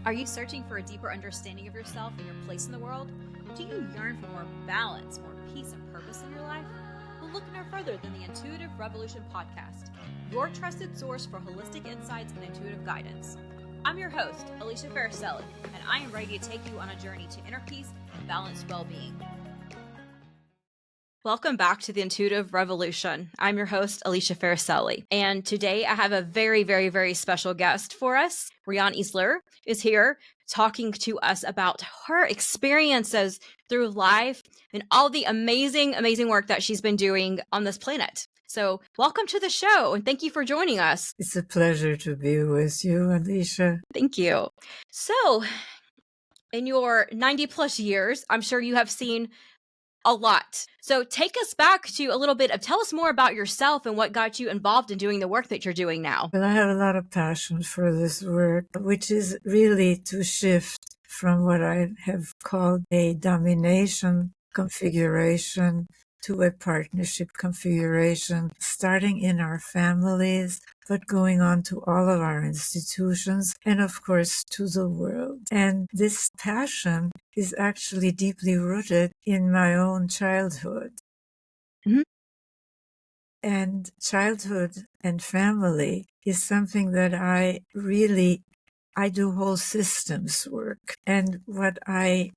Are you searching for a deeper understanding of yourself and your place in the world? Do you yearn for more balance, more peace, and purpose in your life? Well, look no further than the Intuitive Revolution podcast, your trusted source for holistic insights and intuitive guidance. I'm your host, Alicia Fariselli, and I am ready to take you on a journey to inner peace and balanced well-being. Welcome back to the Intuitive Revolution. I'm your host, Alicia Fariselli, and today I have a very, very, very special guest for us. Riane Eisler is here talking to us about her experiences through life and all the amazing, amazing work that she's been doing on this planet. So welcome to the show, and thank you for joining us. It's a pleasure to be with you, Alicia. Thank you. So, in your 90 plus years, I'm sure you have seen a lot. So take us back to a little bit of, tell us more about yourself and what got you involved in doing the work that you're doing now. Well, I have a lot of passion for this work, which is really to shift from what I have called a domination configuration to a partnership configuration, starting in our families, but going on to all of our institutions and, of course, to the world. And this passion is actually deeply rooted in my own childhood. Mm-hmm. And childhood and family is something that I do whole systems work. And what I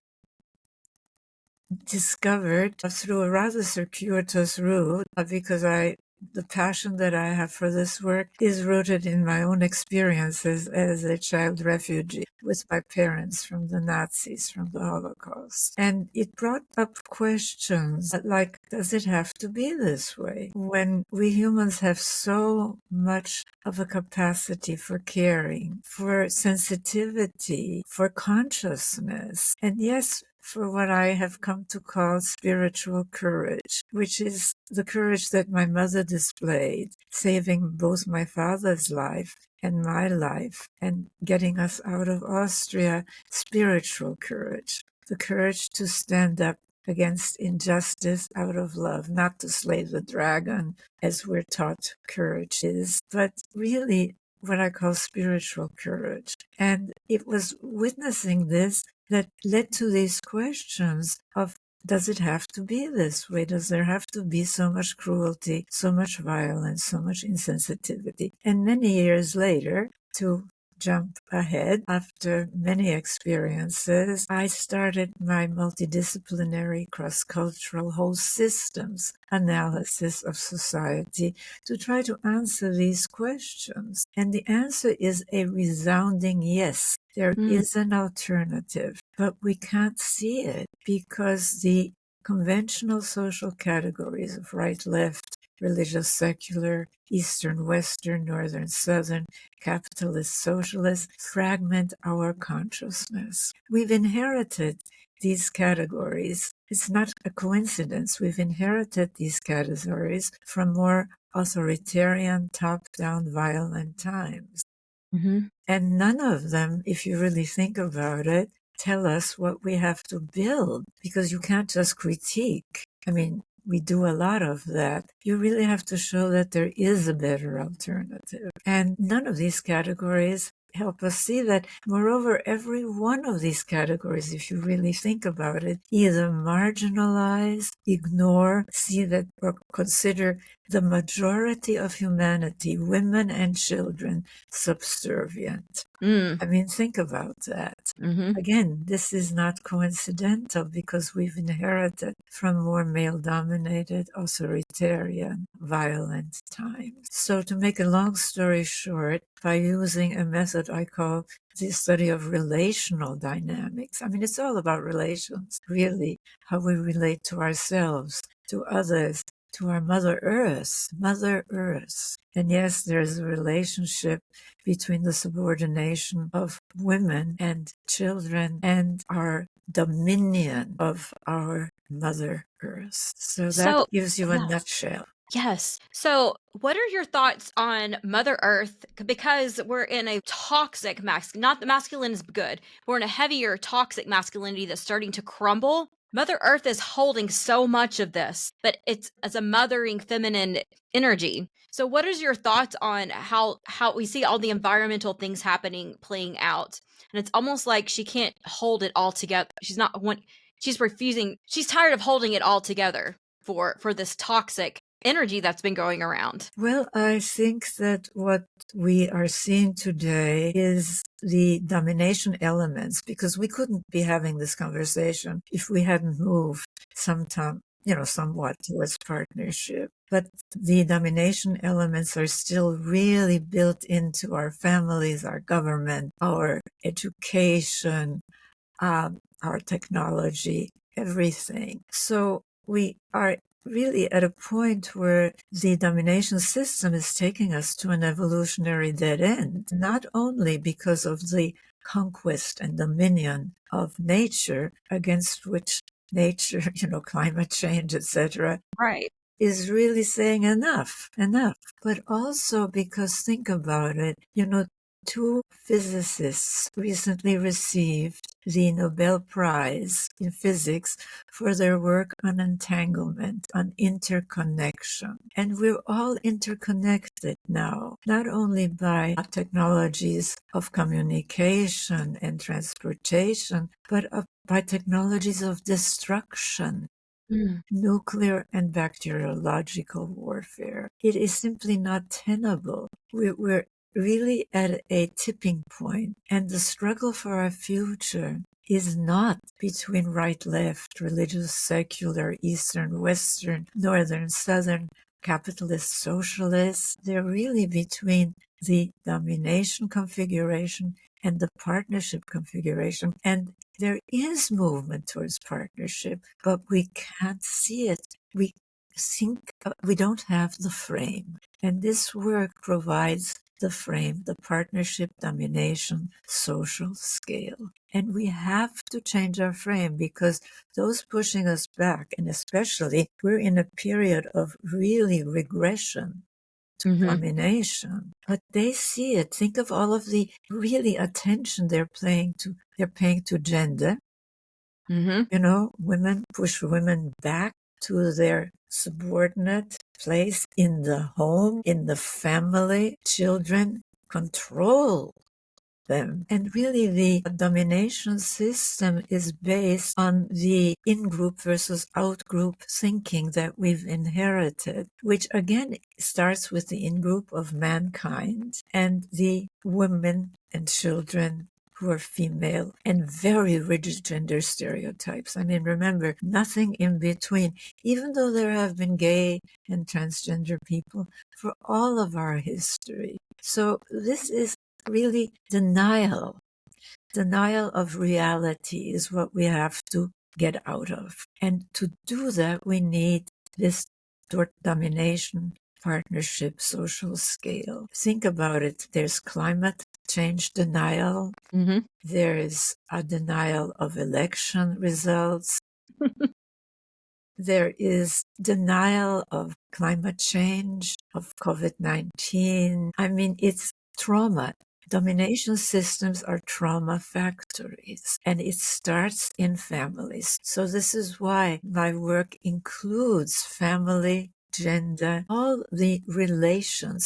discovered through a rather circuitous route, because the passion that I have for this work is rooted in my own experiences as a child refugee with my parents from the Nazis, from the Holocaust. And it brought up questions like, does it have to be this way? When we humans have so much of a capacity for caring, for sensitivity, for consciousness, and yes, for what I have come to call spiritual courage, which is the courage that my mother displayed, saving both my father's life and my life and getting us out of Austria, spiritual courage, the courage to stand up against injustice out of love, not to slay the dragon as we're taught courage is, but really what I call spiritual courage. And it was witnessing this that led to these questions of, does it have to be this way? Does there have to be so much cruelty, so much violence, so much insensitivity? And many years later, to jump ahead, after many experiences, I started my multidisciplinary, cross-cultural whole systems analysis of society to try to answer these questions. And the answer is a resounding yes. There is an alternative, but we can't see it because the conventional social categories of right, left, religious, secular, Eastern, Western, Northern, Southern, capitalist, socialist, fragment our consciousness. We've inherited these categories. It's not a coincidence. We've inherited these categories from more authoritarian, top-down, violent times. Mm-hmm. And none of them, if you really think about it, tell us what we have to build, because you can't just critique. I mean, we do a lot of that. You really have to show that there is a better alternative. And none of these categories help us see that. Moreover, every one of these categories, if you really think about it, either marginalize, ignore, see that, or consider the majority of humanity, women and children, subservient. I mean, think about that. Mm-hmm. Again, this is not coincidental because we've inherited from more male-dominated, authoritarian, violent times. So to make a long story short, by using a method I call the study of relational dynamics. I mean, it's all about relations, really, how we relate to ourselves, to others, to our Mother Earth. And yes, there's a relationship between the subordination of women and children and our dominion of our Mother Earth. So that gives you a nutshell. Yes. So what are your thoughts on Mother Earth? Because we're in a toxic not the masculine is good. We're in a heavier toxic masculinity that's starting to crumble Mother Earth is holding so much of this, but it's as a mothering feminine energy. So what is your thoughts on how we see all the environmental things happening, playing out? And it's almost like she can't hold it all together. She's refusing, she's tired of holding it all together for this toxic energy that's been going around. Well, I think that what we are seeing today is the domination elements, because we couldn't be having this conversation if we hadn't moved sometime, somewhat towards partnership. But the domination elements are still really built into our families, our government, our education, our technology, everything. So we are really at a point where the domination system is taking us to an evolutionary dead end, not only because of the conquest and dominion of nature, against which nature, climate change, etc., Right. is really saying enough, but also because, think about it, two physicists recently received the Nobel Prize in Physics for their work on entanglement, on interconnection. And we're all interconnected now, not only by technologies of communication and transportation, but by technologies of destruction. Nuclear and bacteriological warfare. It is simply not tenable. We're really at a tipping point, and the struggle for our future is not between right, left, religious, secular, Eastern, Western, Northern, Southern, capitalist, socialist. They're really between the domination configuration and the partnership configuration. And there is movement towards partnership, but we can't see it. We think we don't have the frame. And this work provides the frame, the partnership, domination, social scale. And we have to change our frame, because those pushing us back, and especially we're in a period of really regression to domination, but they see it. Think of all of the really attention they're paying to gender. Women push women back to their subordinate place in the home, in the family. Children control them. And really, the domination system is based on the in-group versus out-group thinking that we've inherited, which again starts with the in-group of mankind and the women and children who are female, and very rigid gender stereotypes. I mean, remember, nothing in between, even though there have been gay and transgender people for all of our history. So this is really denial of reality is what we have to get out of. And to do that, we need this domination, partnership, social scale. Think about it. There's climate change denial. There is a denial of election results. There is denial of climate change, of COVID-19. I mean, it's trauma. Domination systems are trauma factories, and it starts in families. So this is why my work includes family, gender, all the relational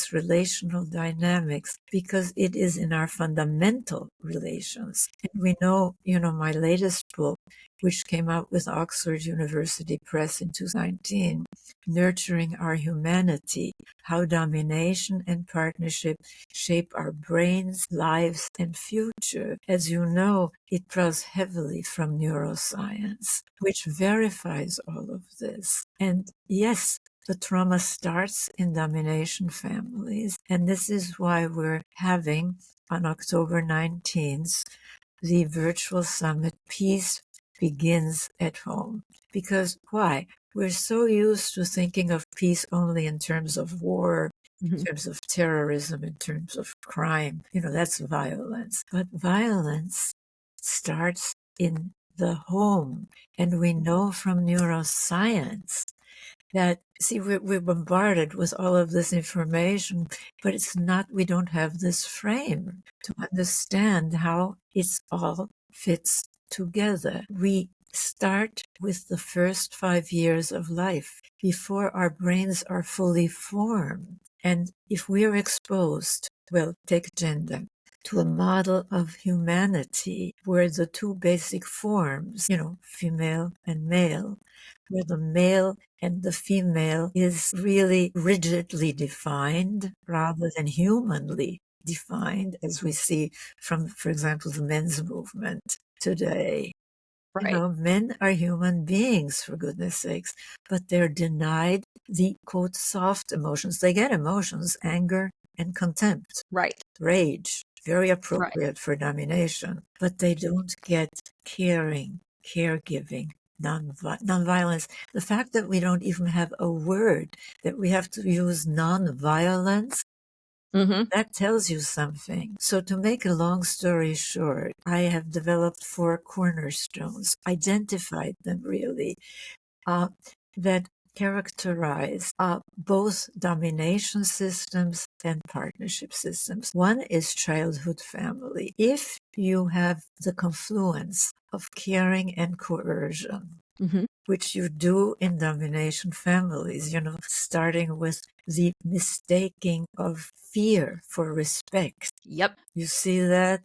dynamics, because it is in our fundamental relations. And we know, my latest book, which came out with Oxford University Press in 2019, Nurturing Our Humanity, How Domination and Partnership Shape Our Brains, Lives, and Future. As you know, it draws heavily from neuroscience, which verifies all of this. And yes, the trauma starts in domination families. And this is why we're having, on October 19th, the virtual summit, Peace Begins at Home. Because why? We're so used to thinking of peace only in terms of war, in terms of terrorism, in terms of crime. That's violence. But violence starts in the home. And we know from neuroscience that, see, we're bombarded with all of this information, but we don't have this frame to understand how it's all fits together. We start with the first 5 years of life before our brains are fully formed. And if we're exposed, well, take gender, to a model of humanity where the two basic forms, female and male, where the male and the female is really rigidly defined rather than humanly defined, as we see from, for example, the men's movement today. Right. Men are human beings, for goodness sakes, but they're denied the, quote, soft emotions. They get emotions, anger and contempt, Right. rage, very Right. appropriate for domination, but they don't get caring, caregiving, nonviolence. The fact that we don't even have a word, that we have to use nonviolence, that tells you something. So to make a long story short, I have developed 4 cornerstones, identified them really, that characterize both domination systems and partnership systems. One is childhood family. If you have the confluence of caring and coercion, which you do in domination families, starting with the mistaking of fear for respect. Yep. You see that?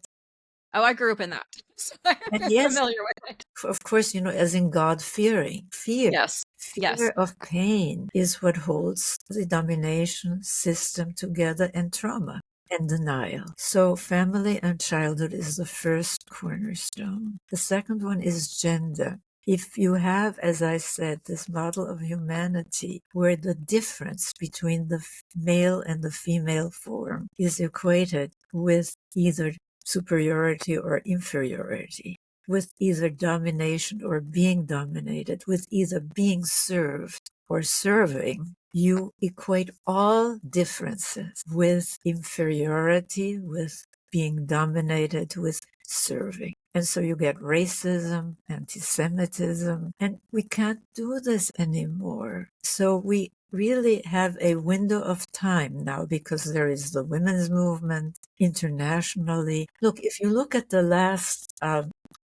Oh, I grew up in that. So And I'm yes, familiar with it. of course, as in God fearing. Fear. Yes. Fear Yes. of pain is what holds the domination system together, and trauma and denial. So family and childhood is the first cornerstone. The second one is gender. If you have, as I said, this model of humanity where the difference between the male and the female form is equated with either superiority or inferiority, with either domination or being dominated, with either being served or serving, you equate all differences with inferiority, with being dominated, with serving. And so you get racism, anti-Semitism, and we can't do this anymore. So we really have a window of time now because there is the women's movement internationally. Look, if you look at the last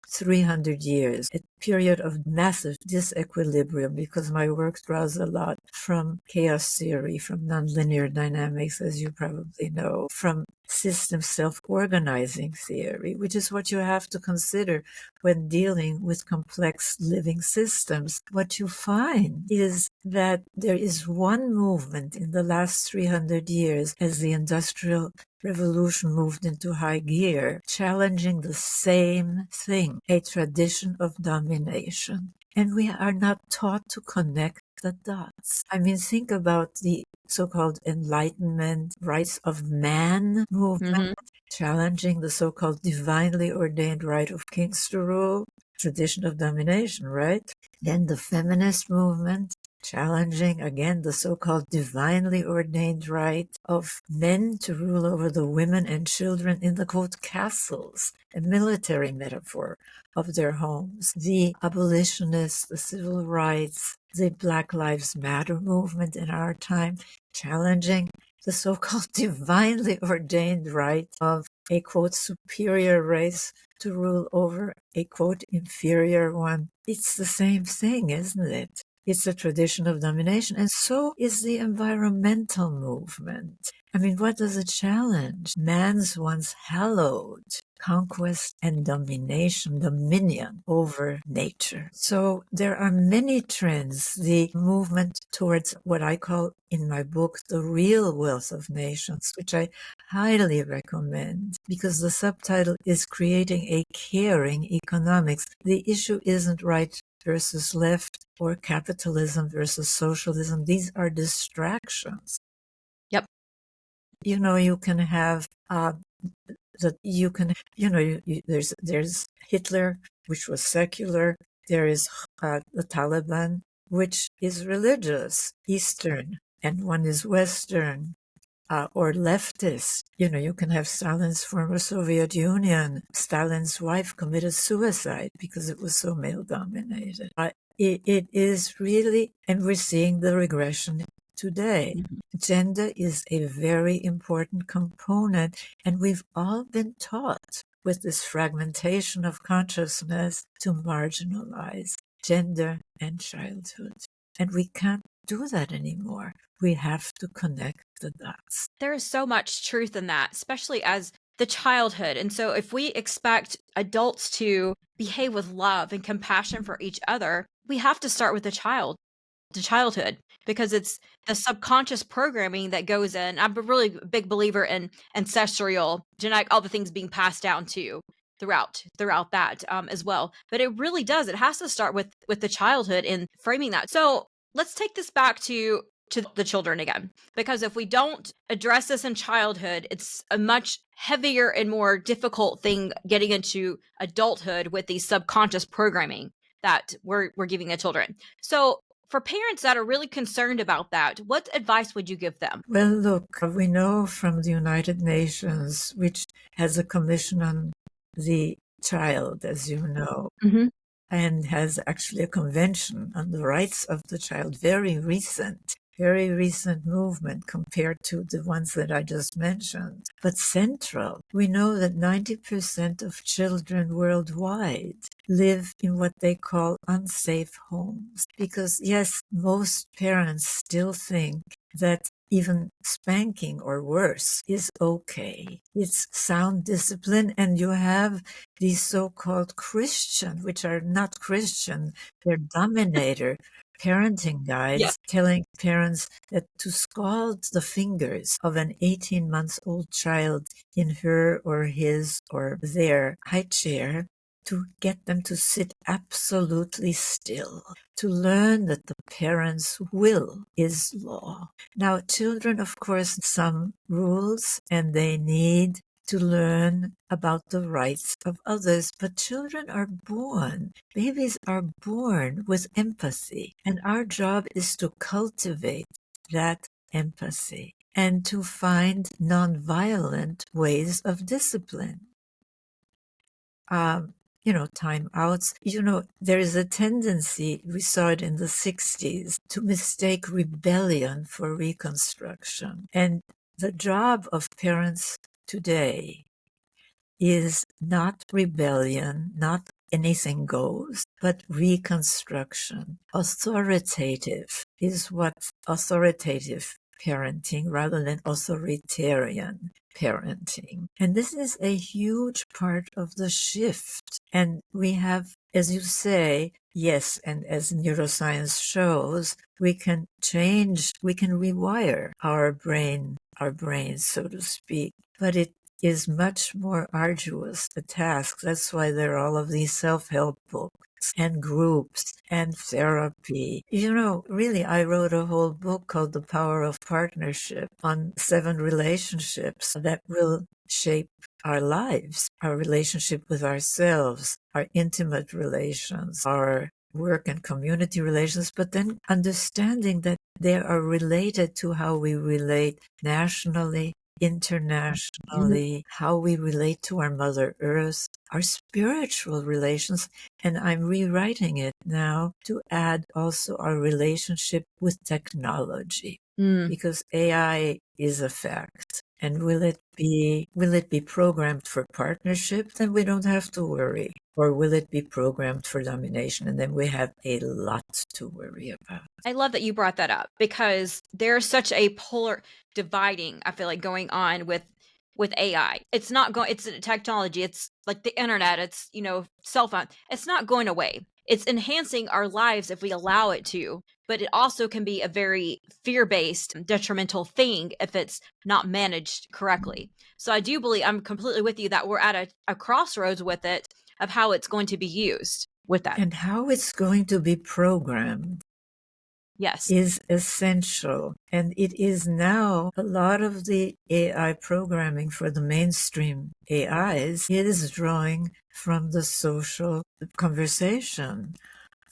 300 years, a period of massive disequilibrium, because my work draws a lot from chaos theory, from nonlinear dynamics, as you probably know, from system self-organizing theory, which is what you have to consider when dealing with complex living systems. What you find is that there is one movement in the last 300 years as the Industrial Revolution moved into high gear, challenging the same thing, a tradition of domination. And we are not taught to connect the dots. I mean, think about the so-called Enlightenment, rights of man movement, challenging the so-called divinely ordained right of kings to rule, tradition of domination, right? Then the feminist movement, challenging again the so-called divinely ordained right of men to rule over the women and children in the quote castles, a military metaphor of their homes. The abolitionists, the civil rights, the Black Lives Matter movement in our time, challenging the so-called divinely ordained right of a quote superior race to rule over a quote inferior one. It's the same thing, isn't it? It's a tradition of domination, and so is the environmental movement. I mean, what does it challenge? Man's once hallowed conquest and dominion over nature. So there are many trends. The movement towards what I call in my book the real wealth of nations, which I highly recommend because the subtitle is Creating a Caring Economics. The issue isn't right versus left or capitalism versus socialism. These are distractions. Yep. You can have there's Hitler, which was secular. There is the Taliban, which is religious, Eastern, and one is Western. Or leftist. You can have Stalin's former Soviet Union. Stalin's wife committed suicide because it was so male-dominated. It is really, and we're seeing the regression today. Gender is a very important component, and we've all been taught with this fragmentation of consciousness to marginalize gender and childhood. And we can't do that anymore. We have to connect the dots. There is so much truth in that, especially as the childhood. And so if we expect adults to behave with love and compassion for each other, we have to start with the childhood, because it's the subconscious programming that goes in. I'm a really big believer in ancestral genetic, all the things being passed down to throughout that as well. But it really does. It has to start with the childhood in framing that. So let's take this back to the children again, because if we don't address this in childhood, it's a much heavier and more difficult thing getting into adulthood with these subconscious programming that we're giving the children. So for parents that are really concerned about that, what advice would you give them? Well, look, we know from the United Nations, which has a commission on the child, as you know, and has actually a convention on the rights of the child, very recent movement compared to the ones that I just mentioned. But central, we know that 90% of children worldwide live in what they call unsafe homes. Because yes, most parents still think that even spanking or worse is okay. It's sound discipline, and you have these so-called Christian, which are not Christian, they're dominator parenting guides telling parents that to scald the fingers of an 18-month-old child in her or his or their high chair, to get them to sit absolutely still, to learn that the parent's will is law. Now, children, of course, some rules, and they need to learn about the rights of others, but children are born, babies are born with empathy, and our job is to cultivate that empathy and to find nonviolent ways of discipline. Timeouts. There is a tendency, we saw it in the 60s, to mistake rebellion for reconstruction. And the job of parents today is not rebellion, not anything goes, but reconstruction. Authoritative parenting rather than authoritarian parenting. And this is a huge part of the shift. And we have, as you say, yes, and as neuroscience shows, we can rewire our brain, so to speak. But it is much more arduous a task. That's why there are all of these self-help books and groups and therapy. Really, I wrote a whole book called The Power of Partnership on 7 relationships that will shape our lives, our relationship with ourselves, our intimate relations, our work and community relations, but then understanding that they are related to how we relate nationally, internationally, how we relate to our Mother Earth, our spiritual relations. And I'm rewriting it now to add also our relationship with technology, because AI is a fact. And will it be programmed for partnership? Then we don't have to worry. Or will it be programmed for domination? And then we have a lot to worry about. I love that you brought that up, because there's such a polar dividing, I feel like, going on with AI. It's a technology. It's like the internet. It's, cell phone. It's not going away. It's enhancing our lives if we allow it to, but it also can be a very fear-based, detrimental thing if it's not managed correctly. So I do believe, I'm completely with you, that we're at a crossroads with it, of how it's going to be used with that. And how it's going to be programmed. Yes. Is essential. And it is now a lot of the AI programming for the mainstream AIs is drawing from the social conversation.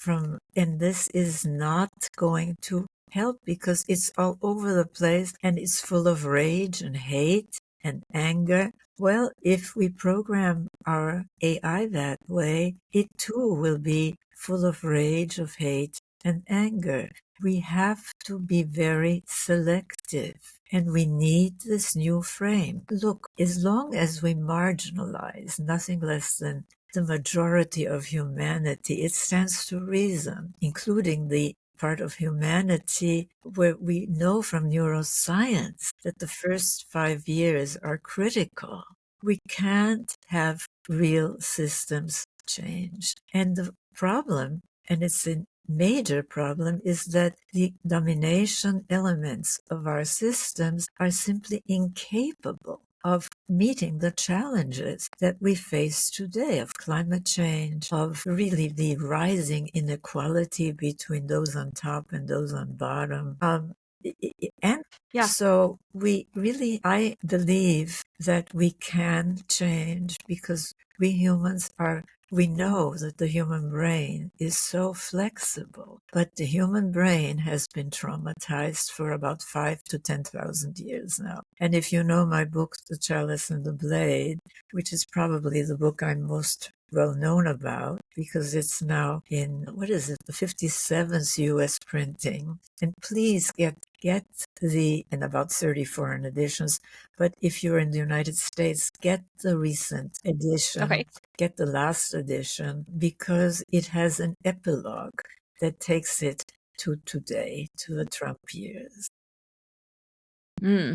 And this is not going to help, because it's all over the place and it's full of rage and hate and anger. Well, if we program our AI that way, it too will be full of rage, of hate, and anger. we have to be very selective. And we need this new frame. Look, as long as we marginalize nothing less than the majority of humanity, it stands to reason, including the part of humanity where we know from neuroscience that the first 5 years are critical. We can't have real systems change. And the problem, and it's a major problem, is that the domination elements of our systems are simply incapable of meeting the challenges that we face today of climate change, of really the rising inequality between those on top and those on bottom. And Yeah. so I believe that we can change because we know that the human brain is so flexible, but the human brain has been traumatized for about 5 to 10,000 years now. And if you know my book, The Chalice and the Blade, which is probably the book I'm most well known about because it's now in, the 57th US printing. And please get and about 30 foreign editions. But if you're in the United States, get the recent edition. Okay. Get the last edition because it has an epilogue that takes it to today, to the Trump years.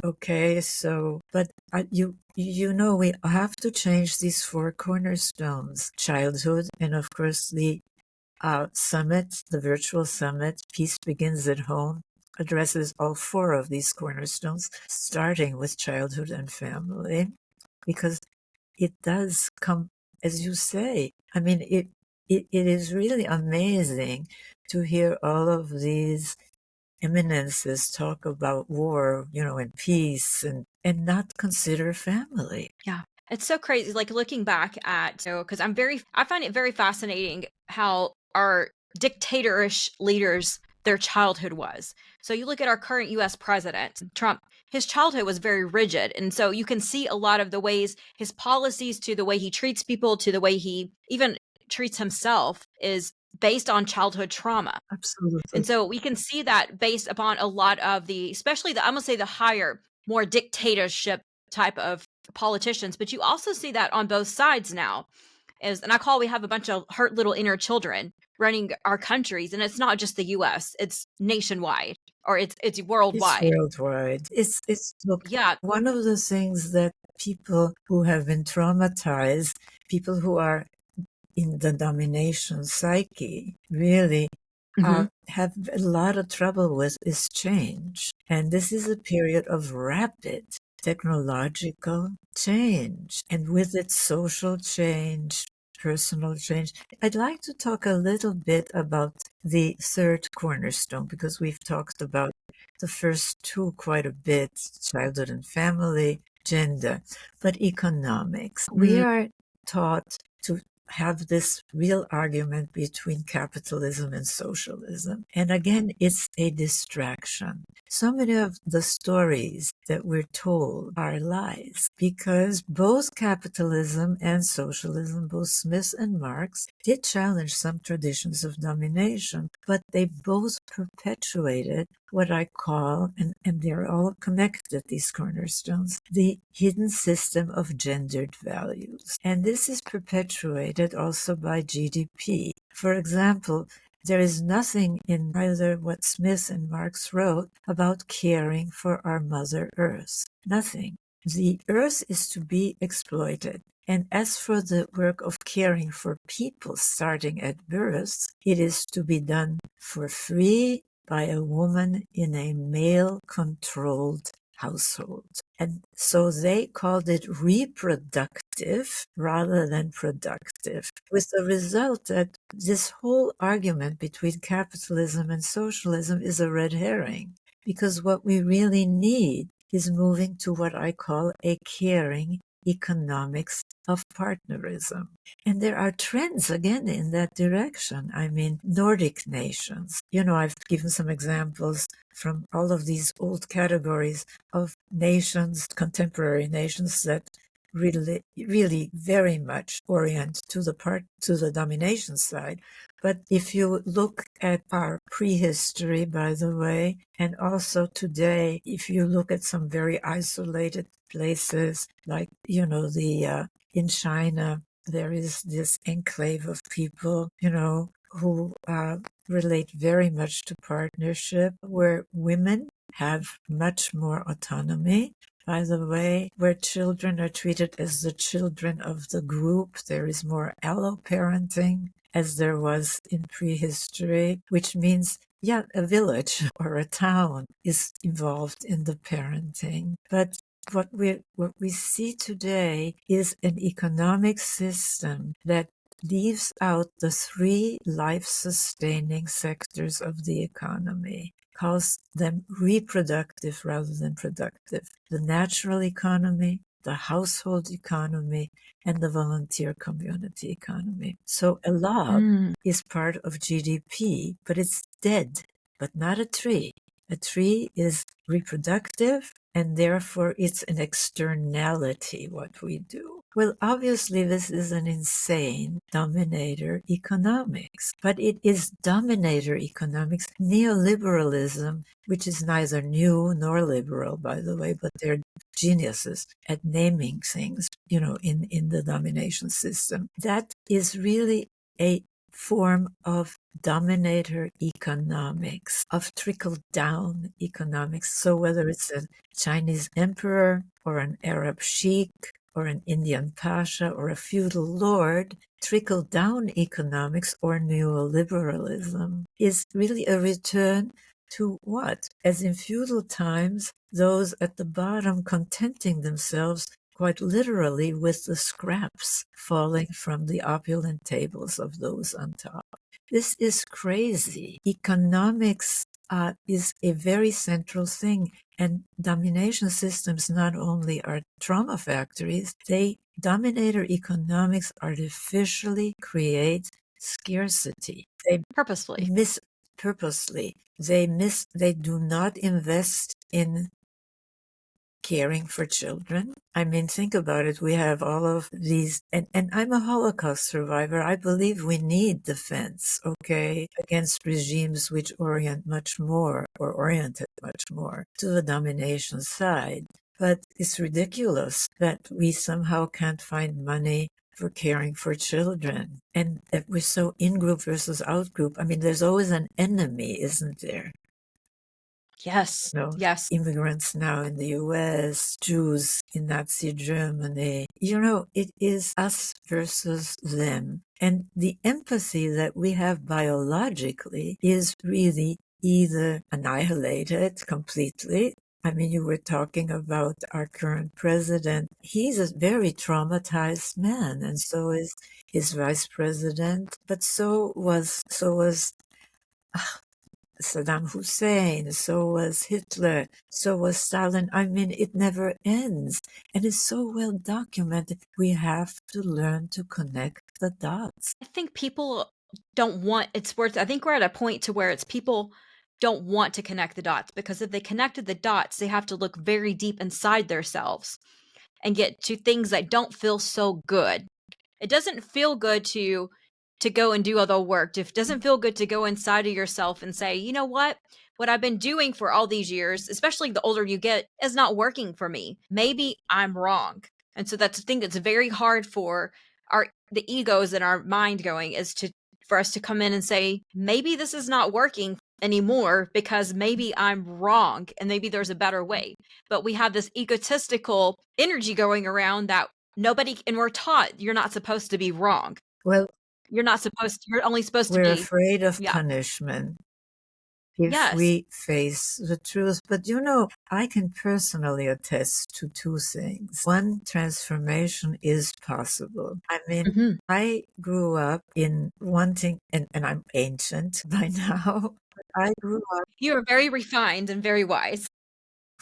Okay, so, but you know, we have to change these 4 cornerstones: childhood, and of course the summit, the virtual summit, Peace Begins at Home, addresses all 4 of these cornerstones, starting with childhood and family, because it does come, as you say. I mean, it is really amazing to hear all of these eminences talk about war, and peace, and not consider family. Yeah. It's so crazy. Like looking back at, because I find it very fascinating how our dictatorish leaders, their childhood was. So you look at our current US president, Trump, his childhood was very rigid. And so you can see a lot of the ways his policies, to the way he treats people, to the way he even treats himself, is based on childhood trauma. Absolutely. And so we can see that based upon a lot of especially I'm gonna say the higher, more dictatorship type of politicians, but you also see that on both sides now. We have a bunch of hurt little inner children running our countries, and it's not just the US, it's nationwide, or it's worldwide. It's worldwide. Look, Yeah. one of the things that people who have been traumatized, people who are in the domination psyche, really have a lot of trouble with is change. And this is a period of rapid technological change, and with it, social change, personal change. I'd like to talk a little bit about the 3rd cornerstone, because we've talked about the first 2 quite a bit: childhood and family, gender, but economics. We are taught to have this real argument between capitalism and socialism. And again, it's a distraction. So many of the stories that we're told are lies, because both capitalism and socialism, both Smith and Marx, did challenge some traditions of domination, but they both perpetuated what I call, and they're all connected, these cornerstones, the hidden system of gendered values. And this is perpetuated also by GDP. For example, there is nothing in either what Smith and Marx wrote about caring for our Mother Earth. Nothing. The Earth is to be exploited. And as for the work of caring for people starting at birth, it is to be done for free by a woman in a male-controlled household. And so they called it reproductive rather than productive, with the result that this whole argument between capitalism and socialism is a red herring, because what we really need is moving to what I call a caring economics of partnerism. And there are trends again in that direction. I mean, Nordic nations. I've given some examples from all of these old categories of nations, contemporary nations that really very much orient to the domination side. But if you look at our prehistory, by the way, and also today, if you look at some very isolated places, like, in China, there is this enclave of people, who relate very much to partnership, where women have much more autonomy. By the way, where children are treated as the children of the group, there is more alloparenting, as there was in prehistory, which means, yeah, a village or a town is involved in the parenting. But what we see today is an economic system that leaves out the three life-sustaining sectors of the economy, calls them reproductive rather than productive: the natural economy, the household economy, and the volunteer community economy. So a log is part of GDP, but it's dead, but not a tree. A tree is reproductive, and therefore it's an externality, what we do. Well, obviously, this is an insane dominator economics, but it is dominator economics, neoliberalism, which is neither new nor liberal, by the way, but they're geniuses at naming things, in the domination system. That is really a form of dominator economics, of trickle-down economics. So whether it's a Chinese emperor or an Arab sheikh or an Indian pasha or a feudal lord, trickle-down economics or neoliberalism is really a return to what? As in feudal times, those at the bottom contenting themselves quite literally with the scraps falling from the opulent tables of those on top. This is crazy. Economics is a very central thing, and domination systems not only are trauma factories, dominator economics artificially create scarcity. They Purposefully. purposely. They do not invest in caring for children. I mean, think about it. We have all of these, and I'm a Holocaust survivor. I believe we need defense, okay, against regimes which oriented much more to the domination side. But it's ridiculous that we somehow can't find money for caring for children, and that we're so in-group versus out-group. I mean, there's always an enemy, isn't there? Yes. Yes. Immigrants now in the US, Jews in Nazi Germany. It is us versus them. And the empathy that we have biologically is really either annihilated completely. I mean, you were talking about our current president. He's a very traumatized man, and so is his vice president. But so was Saddam Hussein, so was Hitler, so was Stalin. I mean, it never ends. And it's so well documented. We have to learn to connect the dots. I think people don't want, I think we're at a point to where it's people don't want to connect the dots, because if they connected the dots, they have to look very deep inside themselves and get to things that don't feel so good. It doesn't feel good to go and do all the work. It doesn't feel good to go inside of yourself and say, you know what I've been doing for all these years, especially the older you get, is not working for me. Maybe I'm wrong. And so that's the thing that's very hard for the egos in our mind going, is for us to come in and say, maybe this is not working anymore because maybe I'm wrong and maybe there's a better way. But we have this egotistical energy going around that and we're taught you're not supposed to be wrong. Well, you're only supposed to we're be. afraid of punishment if we face the truth. But I can personally attest to two things. One, transformation is possible. I mean, I grew up in wanting, and I'm ancient by now, but I grew up. You are very refined and very wise.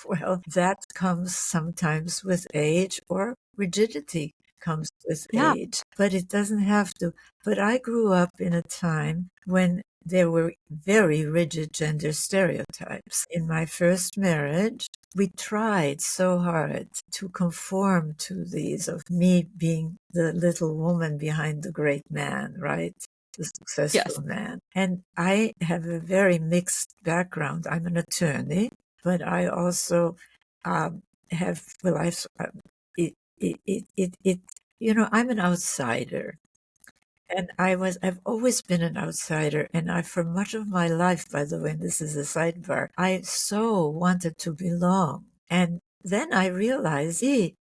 Well, that comes sometimes with age, or rigidity comes with age, but it doesn't have to. But I grew up in a time when there were very rigid gender stereotypes. In my first marriage, we tried so hard to conform to these, of me being the little woman behind the great man, right? The Yes. successful man. And I have a very mixed background. I'm an attorney, but I also have, well, I'm an outsider. And I've always been an outsider. And for much of my life, by the way, and this is a sidebar, I so wanted to belong. And then I realized,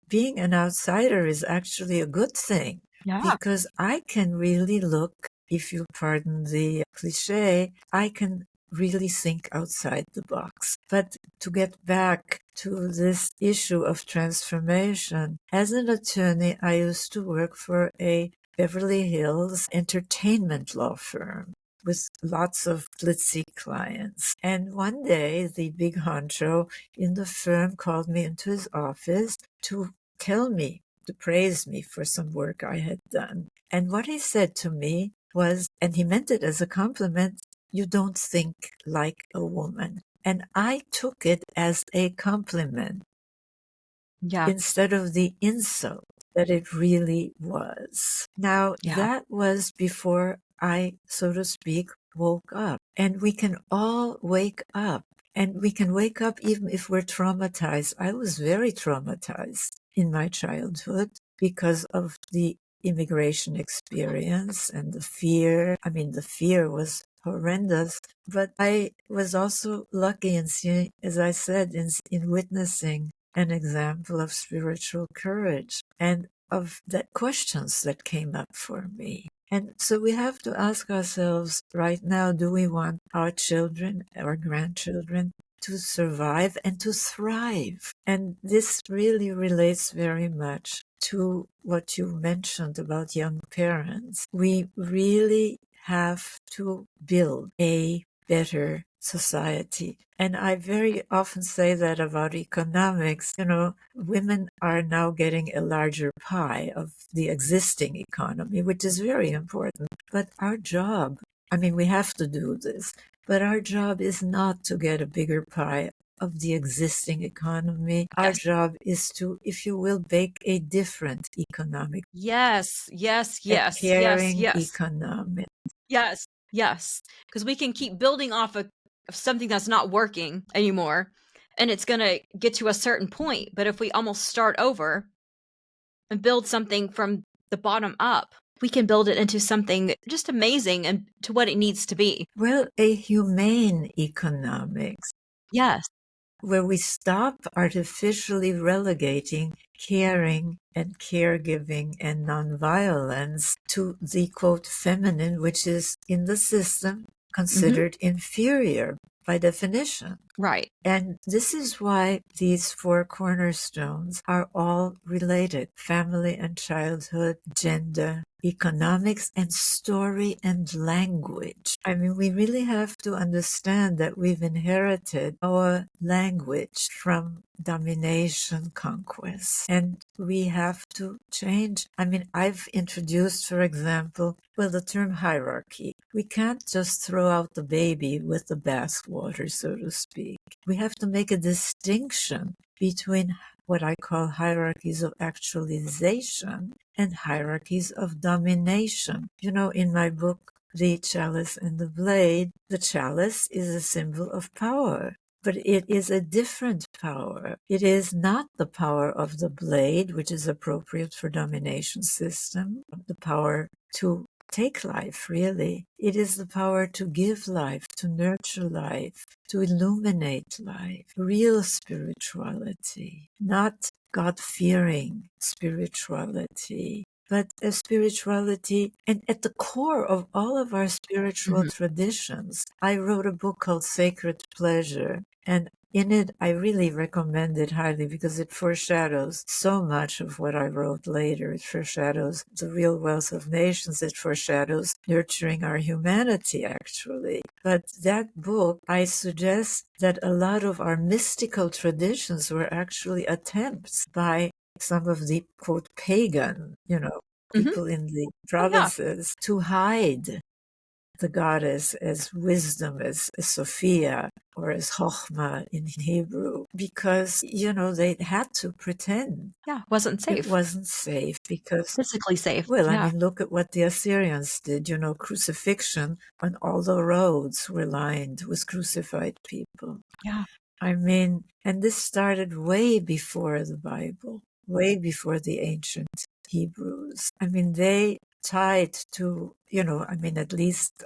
being an outsider is actually a good thing Yeah. because I can really look, if you pardon the cliche, I can really think outside the box. But to get back to this issue of transformation, as an attorney, I used to work for a Beverly Hills entertainment law firm with lots of glitzy clients. And one day, the big honcho in the firm called me into his office to praise me for some work I had done. And what he said to me was, and he meant it as a compliment, "You don't think like a woman." And I took it as a compliment Yeah. instead of the insult that it really was. Now, Yeah. that was before I, so to speak, woke up. And we can all wake up. And we can wake up even if we're traumatized. I was very traumatized in my childhood because of the immigration experience and the fear. I mean, the fear was horrendous, but I was also lucky in seeing, as I said, in witnessing an example of spiritual courage and of the questions that came up for me. And so we have to ask ourselves right now, do we want our children, our grandchildren, to survive and to thrive? And this really relates very much to what you mentioned about young parents. We really have to build a better society. And I very often say that about economics. Women are now getting a larger pie of the existing economy, which is very important. But our job, I mean, we have to do this, but our job is not to get a bigger pie of the existing economy. Our Yes. job is to, if you will, bake a different economic, Yes. Yes. a Yes. Yes. caring Yes. economic. Yes. Yes. Because we can keep building off of something that's not working anymore, and it's going to get to a certain point. But if we almost start over and build something from the bottom up, we can build it into something just amazing and to what it needs to be. Well, a humane economics Yes. where we stop artificially relegating caring and caregiving and nonviolence to the quote feminine, which is in the system considered inferior by definition. Right. And this is why these four cornerstones are all related: family and childhood, gender, economics, and story and language. I mean, we really have to understand that we've inherited our language from domination conquest, and we have to change. I mean, I've introduced, for example, the term hierarchy. We can't just throw out the baby with the bathwater, so to speak. We have to make a distinction between what I call hierarchies of actualization and hierarchies of domination. In my book, The Chalice and the Blade, the chalice is a symbol of power. But it is a different power. It is not the power of the blade, which is appropriate for domination system, the power to take life, really. It is the power to give life, to nurture life, to illuminate life. Real spirituality, not God-fearing spirituality, but a spirituality. And at the core of all of our spiritual traditions, I wrote a book called Sacred Pleasure. And in it, I really recommend it highly because it foreshadows so much of what I wrote later. It foreshadows the real wealth of nations. It foreshadows nurturing our humanity, actually. But that book, I suggest that a lot of our mystical traditions were actually attempts by some of the, quote, pagan, people in the Oh, yeah. provinces to hide the goddess as wisdom, as Sophia, or as Chochmah in Hebrew, because, they had to pretend. Yeah, wasn't It safe. wasn't safe because, Physically safe. well, Yeah. look at what the Assyrians did. Crucifixion on all the roads were lined with crucified people. Yeah. And this started way before the Bible, way before the ancient Hebrews. They tied to, at least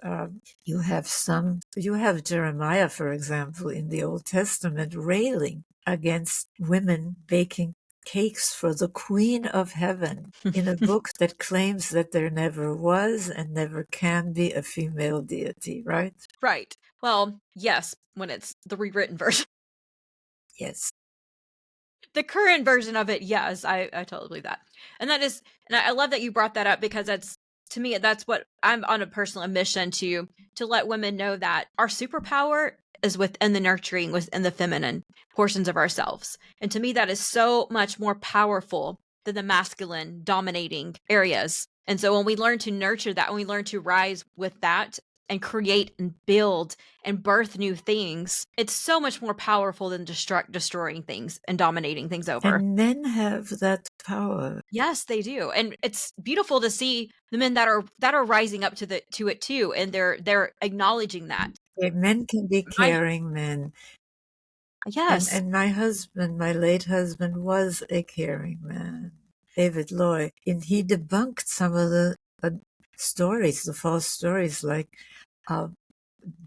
you have Jeremiah, for example, in the Old Testament, railing against women baking cakes for the Queen of Heaven in a book that claims that there never was and never can be a female deity, right? Right. Well, yes, when it's the rewritten version. Yes. The current version of it, yes, I totally believe that. And I love that you brought that up, because to me, that's what I'm on a personal mission to let women know, that our superpower is within the nurturing, within the feminine portions of ourselves. And to me, that is so much more powerful than the masculine dominating areas. And so when we learn to nurture that, when we learn to rise with that and create and build and birth new things, it's so much more powerful than destroying things and dominating things over. And men have that power. Yes, they do. And it's beautiful to see the men that are rising up to it too, and they're acknowledging that. Men can be caring men. Yes. And my husband, my late husband, was a caring man, David Loy. And he debunked some of the stories, the false stories, like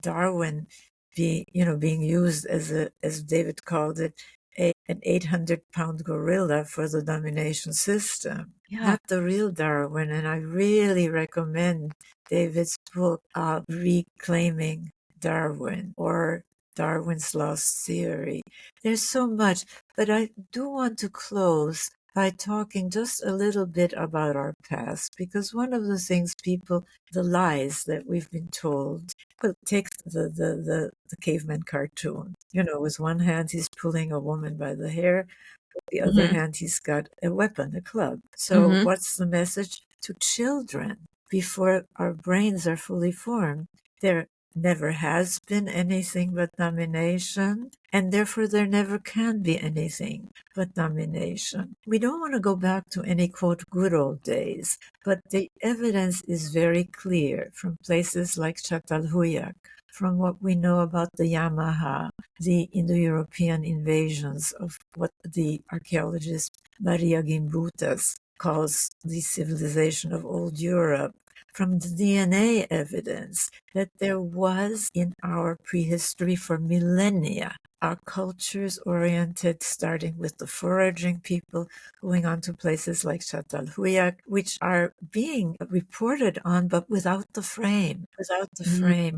Darwin being used as David called it, an 800-pound gorilla for the domination system. Yeah. Not the real Darwin. And I really recommend David's book, Reclaiming Darwin, or Darwin's Lost Theory. There's so much, but I do want to close by talking just a little bit about our past, because one of the things the lies that we've been told, well, take the caveman cartoon. With one hand he's pulling a woman by the hair, with the other hand he's got a weapon, a club. So what's the message to children before our brains are fully formed? There never has been anything but domination, and therefore there never can be anything but domination. We don't want to go back to any, quote, good old days, but the evidence is very clear from places like Çatalhöyük, from what we know about the Yamaha, the Indo-European invasions of what the archaeologist Maria Gimbutas calls the civilization of old Europe, from the DNA evidence that there was in our prehistory for millennia, our cultures oriented, starting with the foraging people, going on to places like Çatalhöyük, which are being reported on, but without the frame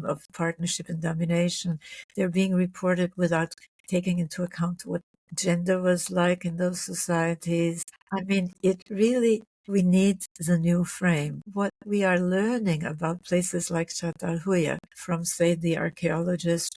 of partnership and domination. They're being reported without taking into account what gender was like in those societies. We need the new frame. What we are learning about places like Çatalhöyük from, say, the archaeologist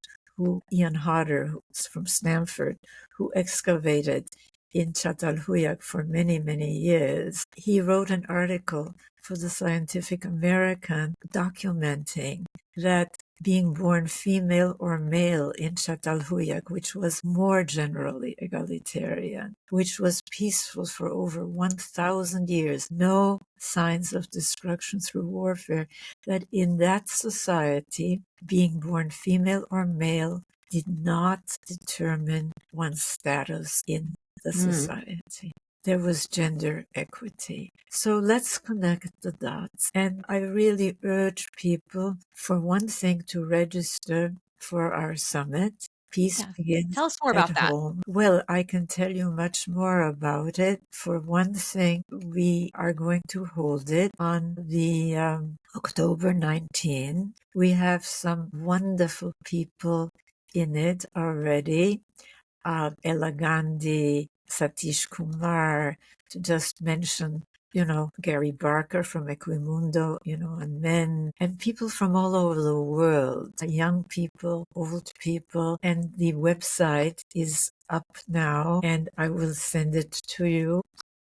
Ian Hodder, who's from Stanford, who excavated in Çatalhöyük for many, many years. He wrote an article for the Scientific American documenting that being born female or male in Çatalhöyük, which was more generally egalitarian, which was peaceful for over 1,000 years, no signs of destruction through warfare, that in that society, being born female or male did not determine one's status in the society. There was gender equity. So let's connect the dots. And I really urge people, for one thing, to register for our summit. Peace begins Tell us more at about that. home. Well, I can tell you much more about it. For one thing, we are going to hold it on the October 19. We have some wonderful people in it already. Ella Gandhi, Satish Kumar, to just mention, Gary Barker from Equimundo, and men, and people from all over the world, young people, old people, and the website is up now, and I will send it to you.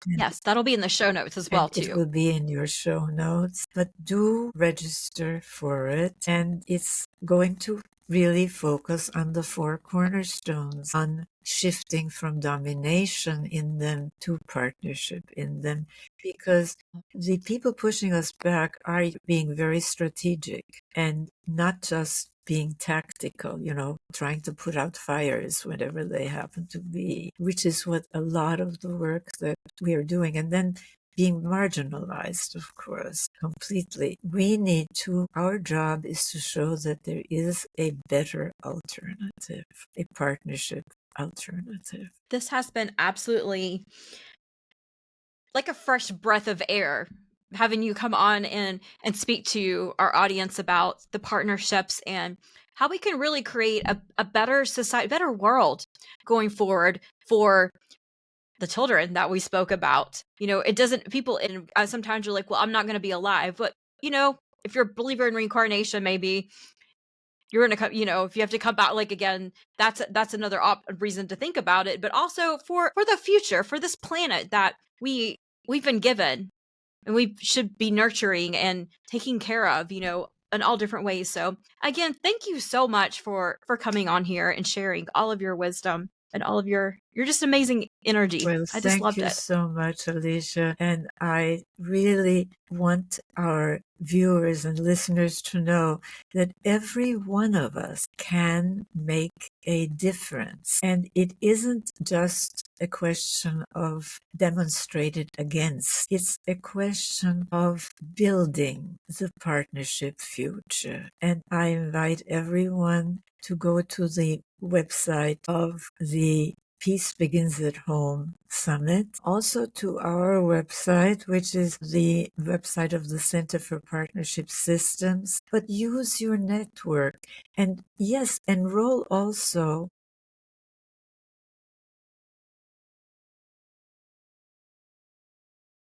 Yes, that'll be in the show notes as well, And it too. will be in your show notes, but do register for it. And it's going to really focus on the four cornerstones, on shifting from domination in them to partnership in them, because the people pushing us back are being very strategic and not just being tactical, trying to put out fires whenever they happen to be, which is what a lot of the work that we are doing. And then being marginalized, of course, completely. Our job is to show that there is a better alternative, a partnership alternative. This has been absolutely like a fresh breath of air, having you come on and speak to our audience about the partnerships and how we can really create a better society, better world going forward for the children that we spoke about. It doesn't, people, and sometimes you're like, well, I'm not going to be alive. But, if you're a believer in reincarnation, maybe you're going to come, if you have to come back, like, again, that's another reason to think about it. But also for the future, for this planet that we've been given and we should be nurturing and taking care of, in all different ways. So again, thank you so much for coming on here and sharing all of your wisdom and all of your just amazing energy. Well, I just thank loved you it. so much, Alicia. And I really want our viewers and listeners to know that every one of us can make a difference. And it isn't just a question of demonstrated against. It's a question of building the partnership future. And I invite everyone to go to the website of the Peace Begins at Home Summit. Also to our website, which is the website of the Center for Partnership Systems. But use your network. And yes, enroll also